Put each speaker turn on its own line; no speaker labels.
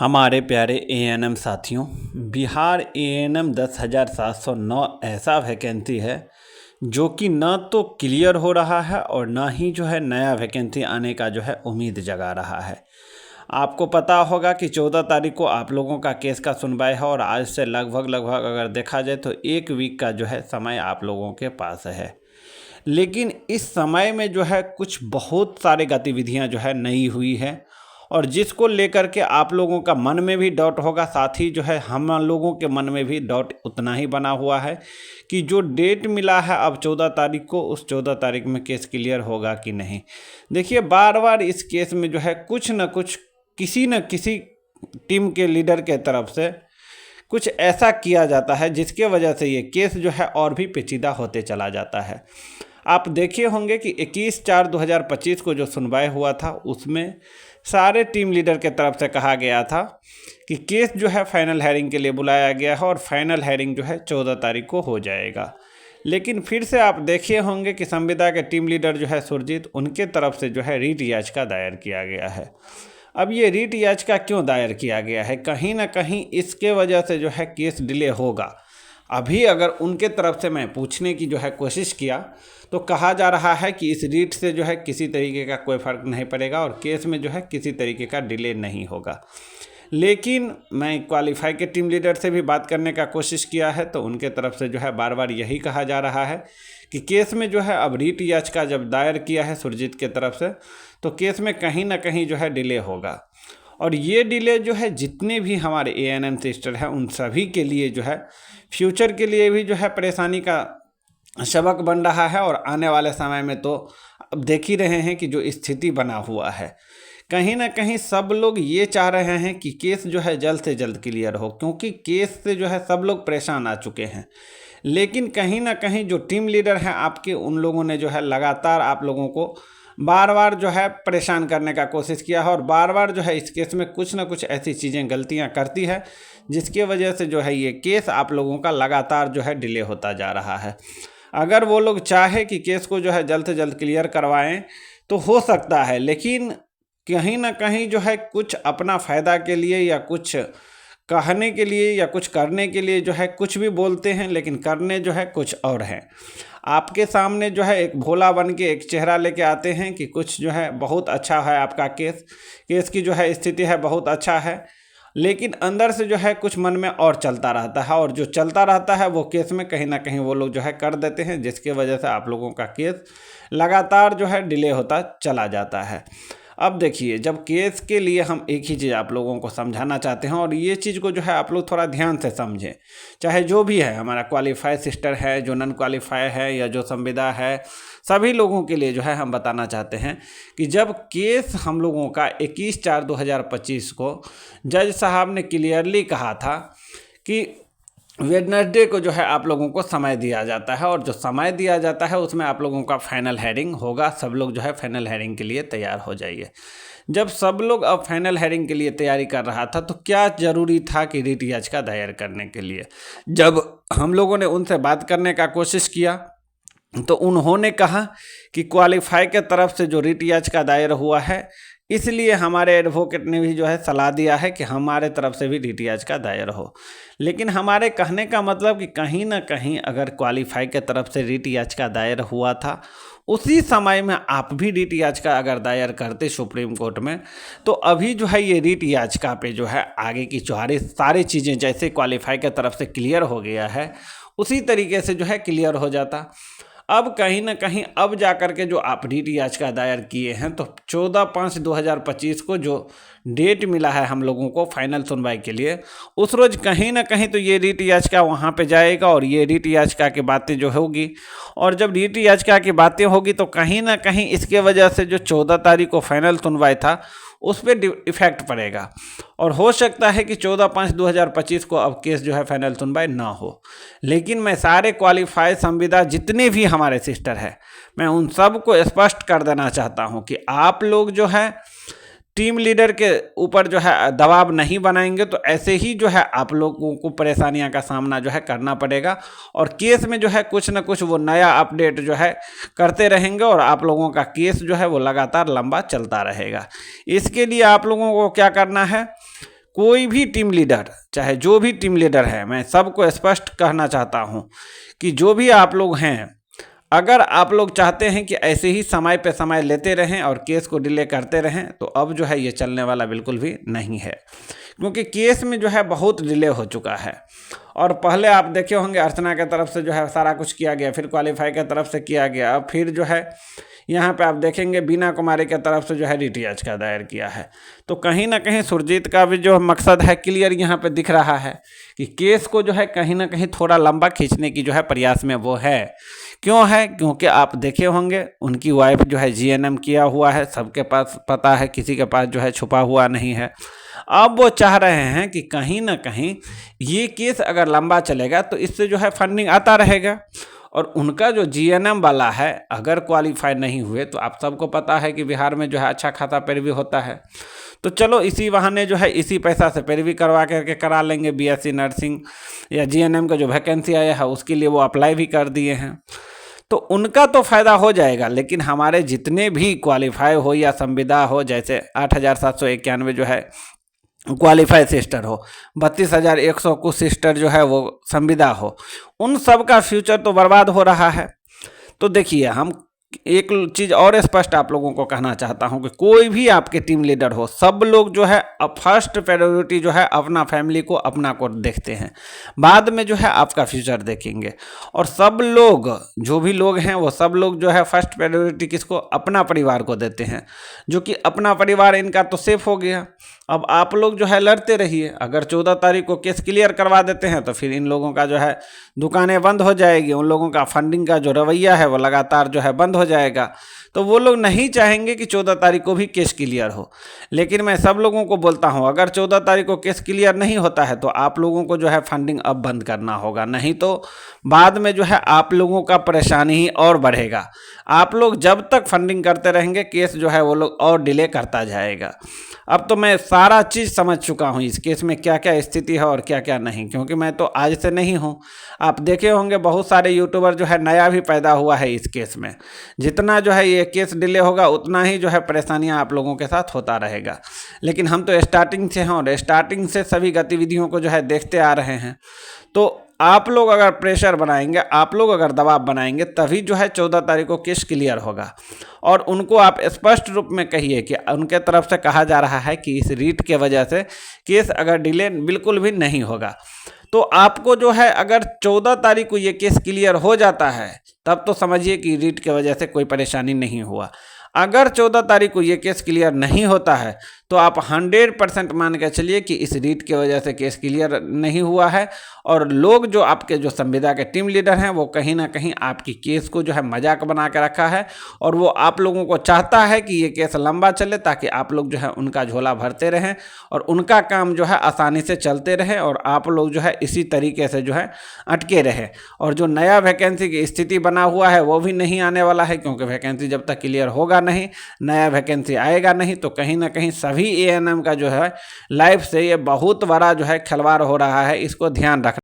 हमारे प्यारे एएनएम साथियों, बिहार एएनएम 10,709 ऐसा वैकेंसी है जो कि न तो क्लियर हो रहा है और ना ही जो है नया वैकेंसी आने का जो है उम्मीद जगा रहा है। आपको पता होगा कि 14 तारीख को आप लोगों का केस का सुनवाई है और आज से लगभग अगर देखा जाए तो 1 वीक का जो है समय आप लोगों के पास है। लेकिन इस समय में जो है कुछ बहुत सारे गतिविधियां जो है नई हुई है और जिसको लेकर के आप लोगों का मन में भी डाउट होगा, साथ ही जो है हम लोगों के मन में भी डाउट उतना ही बना हुआ है कि जो डेट मिला है अब 14 तारीख को, उस 14 तारीख में केस क्लियर होगा कि नहीं। देखिए, बार बार इस केस में जो है कुछ न कुछ किसी न किसी टीम के लीडर के तरफ से कुछ ऐसा किया जाता है जिसके वजह से ये केस जो है और भी पेचीदा होते चला जाता है। आप देखे होंगे कि 21/4/2025 को जो सुनवाई हुआ था उसमें सारे टीम लीडर के तरफ से कहा गया था कि केस जो है फाइनल हेयरिंग के लिए बुलाया गया है और फाइनल हेयरिंग जो है 14 तारीख को हो जाएगा। लेकिन फिर से आप देखे होंगे कि संविदा के टीम लीडर जो है सुरजीत, उनके तरफ से जो है रीट याचिका दायर किया गया है। अब ये रीट याचिका क्यों दायर किया गया है? कहीं ना कहीं इसके वजह से जो है केस डिले होगा। अभी अगर उनके तरफ से मैं पूछने की जो है कोशिश किया तो कहा जा रहा है कि इस रीट से जो है किसी तरीके का कोई फ़र्क नहीं पड़ेगा और केस में जो है किसी तरीके का डिले नहीं होगा। लेकिन मैं क्वालिफाई के टीम लीडर से भी बात करने का कोशिश किया है तो उनके तरफ से जो है बार बार यही कहा जा रहा है कि केस में जो है अब रीट याचिका जब दायर किया है सुरजीत के तरफ से तो केस में कहीं ना कहीं जो है डिले होगा। और ये डिले जो है जितने भी हमारे एएनएम सिस्टर हैं उन सभी के लिए जो है फ्यूचर के लिए भी जो है परेशानी का सबक बन रहा है। और आने वाले समय में तो अब देख ही रहे हैं कि जो स्थिति बना हुआ है, कहीं ना कहीं सब लोग ये चाह रहे हैं कि केस जो है जल्द से जल्द क्लियर हो, क्योंकि केस से जो है सब लोग परेशान आ चुके हैं। लेकिन कहीं ना कहीं जो टीम लीडर हैं आपके, उन लोगों ने जो है लगातार आप लोगों को बार बार जो है परेशान करने का कोशिश किया है और बार बार जो है इस केस में कुछ ना कुछ ऐसी चीज़ें गलतियां करती है जिसकी वजह से जो है ये केस आप लोगों का लगातार जो है डिले होता जा रहा है। अगर वो लोग चाहे कि केस को जो है जल्द से जल्द क्लियर करवाएं तो हो सकता है, लेकिन कहीं ना कहीं जो है कुछ अपना फ़ायदा के लिए या कुछ कहने के लिए या कुछ करने के लिए जो है कुछ भी बोलते हैं, लेकिन करने जो है कुछ और हैं। आपके सामने जो है एक भोला बन के एक चेहरा लेके आते हैं कि कुछ जो है बहुत अच्छा है, आपका केस की जो है स्थिति है बहुत अच्छा है, लेकिन अंदर से जो है कुछ मन में और चलता रहता है और जो चलता रहता है वो केस में कहीं ना कहीं वो लोग जो है कर देते हैं, जिसके वजह से आप लोगों का केस लगातार जो है डिले होता चला जाता है। अब देखिए, जब केस के लिए हम एक ही चीज़ आप लोगों को समझाना चाहते हैं और ये चीज़ को जो है आप लोग थोड़ा ध्यान से समझें, चाहे जो भी है, हमारा क्वालिफाई सिस्टर है, जो नॉन क्वालिफाई है या जो संविदा है, सभी लोगों के लिए जो है हम बताना चाहते हैं कि जब केस हम लोगों का 21/4/2025 को जज साहब ने क्लियरली कहा था कि वेडनेसडे को जो है आप लोगों को समय दिया जाता है और जो समय दिया जाता है उसमें आप लोगों का फाइनल हेयरिंग होगा, सब लोग जो है फाइनल हेयरिंग के लिए तैयार हो जाइए। जब सब लोग अब फाइनल हेयरिंग के लिए तैयारी कर रहा था तो क्या ज़रूरी था कि रीट याचिका दायर करने के लिए? जब हम लोगों ने उनसे बात करने का कोशिश किया तो उन्होंने कहा कि क्वालिफाई के तरफ से जो रीट याचिका दायर हुआ है, इसलिए हमारे एडवोकेट ने भी जो है सलाह दिया है कि हमारे तरफ से भी रीट याचिका दायर हो। लेकिन हमारे कहने का मतलब कि कहीं ना कहीं अगर क्वालिफाई के तरफ से रीट याचिका दायर हुआ था, उसी समय में आप भी रीट याचिका अगर दायर करते सुप्रीम कोर्ट में, तो अभी जो है ये रीट याचिका पे जो है आगे की सारी चीज़ें जैसे क्वालिफाई के तरफ से क्लियर हो गया है उसी तरीके से जो है क्लियर हो जाता। अब कहीं ना कहीं अब जा कर के जो आप रीट याचिका दायर किए हैं तो 14/5/2025 को जो डेट मिला है हम लोगों को फाइनल सुनवाई के लिए, उस रोज़ कहीं ना कहीं तो ये रीट याचिका वहाँ पे जाएगा और ये रीट याचिका की बातें जो होगी, और जब रीट याचिका की बातें होगी तो कहीं ना कहीं इसके वजह से जो 14 तारीख को फाइनल सुनवाई था उस पर इफेक्ट पड़ेगा और हो सकता है कि 14/5/2025 को अब केस जो है फाइनल सुनवाई ना हो। लेकिन मैं सारे क्वालिफाई संविदा जितने भी हमारे सिस्टर हैं, मैं उन सब को स्पष्ट कर देना चाहता हूं कि आप लोग जो है टीम लीडर के ऊपर जो है दबाव नहीं बनाएंगे तो ऐसे ही जो है आप लोगों को परेशानियां का सामना जो है करना पड़ेगा और केस में जो है कुछ ना कुछ वो नया अपडेट जो है करते रहेंगे और आप लोगों का केस जो है वो लगातार लंबा चलता रहेगा। इसके लिए आप लोगों को क्या करना है, कोई भी टीम लीडर, चाहे जो भी टीम लीडर है, मैं सबको स्पष्ट कहना चाहता हूं कि जो भी आप लोग हैं, अगर आप लोग चाहते हैं कि ऐसे ही समय पे समय लेते रहें और केस को डिले करते रहें, तो अब जो है ये चलने वाला बिल्कुल भी नहीं है, क्योंकि केस में जो है बहुत डिले हो चुका है। और पहले आप देखे होंगे अर्चना के तरफ से जो है सारा कुछ किया गया, फिर क्वालिफाई के तरफ से किया गया, अब फिर जो है यहाँ पे आप देखेंगे बीना कुमारी के तरफ से जो है रिट याचिका दायर किया है। तो कहीं ना कहीं सुरजीत का भी जो मकसद है क्लियर यहाँ पे दिख रहा है कि केस को जो है कहीं ना कहीं थोड़ा लंबा खींचने की जो है प्रयास में वो है। क्यों है? क्योंकि आप देखे होंगे उनकी वाइफ जो है जीएनएम किया हुआ है, सबके पास पता है, किसी के पास जो है छुपा हुआ नहीं है। अब वो चाह रहे हैं कि कहीं ना कहीं ये केस अगर लंबा चलेगा तो इससे जो है फंडिंग आता रहेगा, और उनका जो जीएनएम वाला है अगर क्वालिफाई नहीं हुए तो आप सबको पता है कि बिहार में जो है अच्छा खासा पैरवी होता है। तो चलो इसी बहाने जो है इसी पैसा से पैरवी करवा करके करा लेंगे। बीएससी नर्सिंग या जीएनएम का जो वैकेंसी आया है उसके लिए वो अप्लाई भी कर दिए हैं, तो उनका तो फ़ायदा हो जाएगा। लेकिन हमारे जितने भी क्वालिफाई हो या संविदा हो, जैसे 8,791 जो है क्वालिफाई सिस्टर हो, 32,100 कुछ सिस्टर जो है वो संविदा हो, उन सब का फ्यूचर तो बर्बाद हो रहा है। तो देखिए, हम एक चीज़ और स्पष्ट आप लोगों को कहना चाहता हूं कि कोई भी आपके टीम लीडर हो, सब लोग जो है फर्स्ट प्रायोरिटी जो है अपना फैमिली को, अपना को देखते हैं, बाद में जो है आपका फ्यूचर देखेंगे। और सब लोग, जो भी लोग हैं वो सब लोग जो है फर्स्ट प्रायोरिटी किसको? अपना परिवार को देते हैं, जो कि अपना परिवार इनका तो सेफ हो गया। अब आप लोग जो है लड़ते रहिए, अगर 14 तारीख को केस क्लियर करवा देते हैं तो फिर इन लोगों का जो है दुकानें बंद हो जाएगी, उन लोगों का फंडिंग का जो रवैया है वो लगातार जो है बंद हो जाएगा। तो वो लोग नहीं चाहेंगे कि 14 तारीख को भी केस क्लियर हो। लेकिन मैं सब लोगों को बोलता हूं, अगर 14 तारीख को केस क्लियर नहीं होता है तो आप लोगों को जो है फंडिंग अब बंद करना होगा, नहीं तो बाद में जो है आप लोगों का परेशानी ही और बढ़ेगा। आप लोग जब तक फंडिंग करते रहेंगे, केस जो है वो लोग और डिले करता जाएगा। अब तो मैं सारा चीज़ समझ चुका हूँ इस केस में क्या क्या स्थिति है और क्या क्या नहीं, क्योंकि मैं तो आज से नहीं हूँ। आप देखे होंगे बहुत सारे यूट्यूबर जो है नया भी पैदा हुआ है इस केस में। जितना जो है ये केस डिले होगा उतना ही जो है परेशानियाँ आप लोगों के साथ होता रहेगा। लेकिन हम तो स्टार्टिंग से हैं और स्टार्टिंग से सभी गतिविधियों को जो है देखते आ रहे हैं। तो आप लोग अगर प्रेशर बनाएंगे, आप लोग अगर दबाव बनाएंगे, तभी जो है 14 तारीख को केस क्लियर होगा। और उनको आप स्पष्ट रूप में कहिए कि उनके तरफ से कहा जा रहा है कि इस रीट के वजह से केस अगर डिले बिल्कुल भी नहीं होगा। तो आपको जो है अगर 14 तारीख को ये केस क्लियर हो जाता है तब तो समझिए कि रीट के वजह से कोई परेशानी नहीं हुआ। अगर 14 तारीख को ये केस क्लियर नहीं होता है तो आप 100% मान के चलिए कि इस रीट की वजह से केस क्लियर नहीं हुआ है, और लोग जो आपके जो संविदा के टीम लीडर हैं वो कहीं ना कहीं आपकी केस को जो है मजाक बना के रखा है, और वो आप लोगों को चाहता है कि ये केस लंबा चले ताकि आप लोग जो है उनका झोला भरते रहें और उनका काम जो है आसानी से चलते रहे और आप लोग जो है इसी तरीके से जो है अटके रहे। और जो नया वैकेंसी की स्थिति बना हुआ है वो भी नहीं आने वाला है, क्योंकि वैकेंसी जब तक क्लियर होगा नहीं, नया वैकेंसी आएगा नहीं, तो कहीं ना कहीं सभी एएनएम का जो है लाइफ से ये बहुत बड़ा जो है खिलवाड़ हो रहा है। इसको ध्यान रखना।